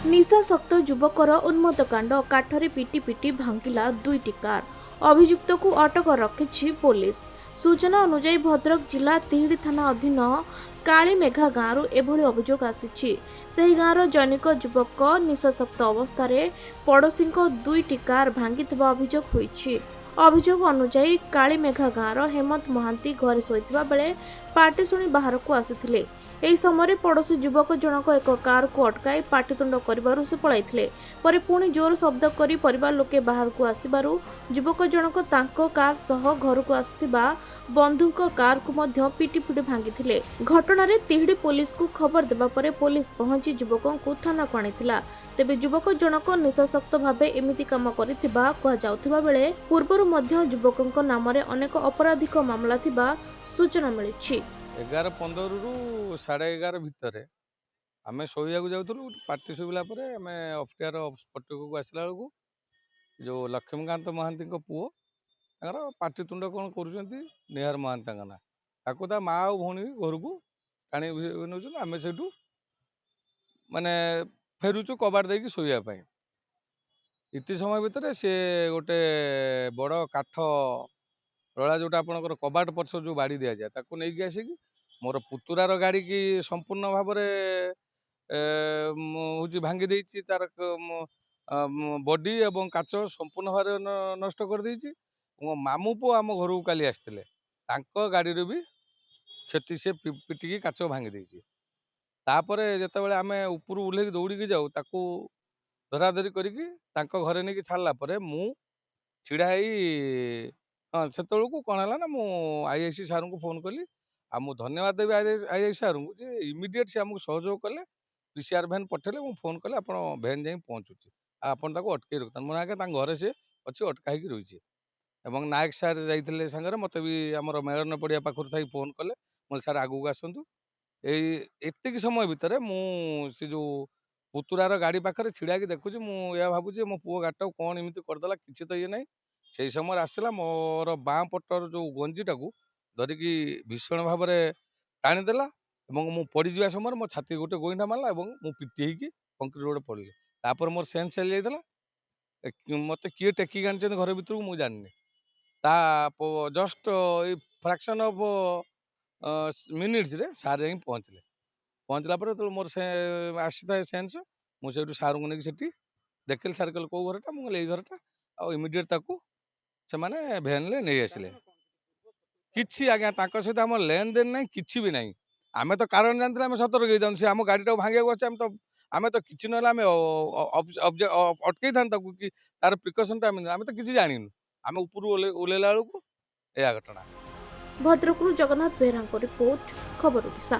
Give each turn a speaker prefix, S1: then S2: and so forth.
S1: निशाशक्त युवकर उन्मत्त कांड काठरे पिटी पिटी भांगिला दुईटी कार। अभियुक्त को अटक रखी पुलिस। सूचना अनुसार भद्रक जिला तिहिडी थाना अधीन कालीमेघा गाँव एभली अभियोग आसी। गाँवर जैनिक युवक निशाशक्त अवस्था पड़ोशी दुईटी कार भांगिथिबा अभियोग होईछि। अभियोग अनुसार कालीमेघा गाँवर हेमंत महांती घरे शोइथिबा बेले पार्टी शुणी बाहर को आसिथिले। ଏହି ସମୟରେ ପଡ଼ୋଶୀ ଯୁବକ ଜଣକ ଏକ କାରକୁ ଅଟକାଇ ପାଟିତୁଣ୍ଡ କରିବାରୁ ସେ ପଳାଇଥିଲେ। ପରେ ପୁଣି ଜୋର ଶବ୍ଦ କରି ପରିବାର ଲୋକେ ବାହାରକୁ ଆସିବାରୁ ଯୁବକ ଜଣକ ତାଙ୍କ କାର ସହ ଘରକୁ ଆସିଥିବା ବନ୍ଧୁଙ୍କ କାରକୁ ମଧ୍ୟ ପିଟି ପିଟି ଭାଙ୍ଗିଥିଲେ। ଘଟଣାରେ ତିହିଡି ପୋଲିସକୁ ଖବର ଦେବା ପରେ ପୋଲିସ ପହଞ୍ଚି ଯୁବକଙ୍କୁ ଥାନାକୁ ଆଣିଥିଲା। ତେବେ ଯୁବକ ଜଣକ ନିଶାଶକ୍ତ ଭାବେ ଏମିତି କାମ କରିଥିବା କୁହାଯାଉଥିବା ବେଳେ ପୂର୍ବରୁ ମଧ୍ୟ ଯୁବକଙ୍କ ନାମରେ ଅନେକ ଅପରାଧିକ ମାମଲା ଥିବା ସୂଚନା ମିଳିଛି।
S2: 11:15 ରୁ 11:30 ଭିତରେ आम शोया जाऊँ पार्टी शुविला आम अफटियार स्पटक आसला बेलू जो लक्ष्मीकांत महांती पुओ तर पाटितुंड कौन कर महांती ना ताकू माँ आ भौणी घर को टाणी नौ आम से माने फेरुचु कबाड़ देकी शोयापाई। इति समय भितर सी गोटे बड़ काठ रला जोटा आपंकर कबाट पछ जो बाड़ी दि जाए ताकू नहीं आसिक मोर पुतुरार गाड़ी की संपूर्ण भाव हूँ भांगी देछि तार बॉडी एवं काच संपूर्ण भाव नष्ट कर देछि। मो मामू पु आम घर को काली आसते गाड़ी भी क्षति से पिटिकी काच भांगी देछि। तापर जिते आम ऊपर उल्लेख दौड़ी जाऊ ताकू धराधरी करिकी घरे नहीं छाड़ला मु छिड़ा हाँ से कौन है ना मु आईआईसी सार को फोन कली आ मु धन्यवाद देवी आईआईसी सार को इमिडिएट से आमको सहयोग कले पीसीआर भैन पठेले मु फोन कले आप भैन जाई पहुँचुची आपन अटकई रखता मैं आगे घरे से अच्छी अटका रही एवं नायक सार जाइए सांगे मत भी आम मेलन पड़िया पाखर थी फोन कले मैं सार आगू आसतु एतिक समय भितर से जो पुतुरार गाड़ी पाखे छिड़ा देखुची मुझे भावुची मो पुओ गाड़ी कौन एमती करदेला किसी तो ये ना से समय आसला मोर बाँ पटर जो गंजीटा को धरिकी भीषण भाव में टाणीदेला मु पड़जा समय मो छाती गोटे गोईठा मारला मु पिटी होगी कंक्रीट रोड पड़े तापर मोर सेन्स चली जाता मत किए टेकिक आनी घर भर मुझे जानी ता जस्ट फ्रैक्शन ऑफ मिनिट्स रे सार जा पहुँचला मोर से आसी था सेन्स मुझे सार को लेकिन देखिल सार कल कौ घरटा मुझे घरटा आ इमिडिएट ताकू से माने भैन ले नहीं आसिले किछि आज्ञा तांको सहित आम लेन देन नहीं किछि भी नहीं आम तो कारण जानते आम सतर्क हो जाऊँ आम गाड़ी भांगा अच्छे आम तो किसी ना अटकई था कि तार प्रिकसन आम तो किसी जानी आम ऊपर ओह्लैला बेलू यह घटना।
S1: भद्रकରୁ जगन्नाथ बेहरा रिपोर्ट खबर ओडिशा।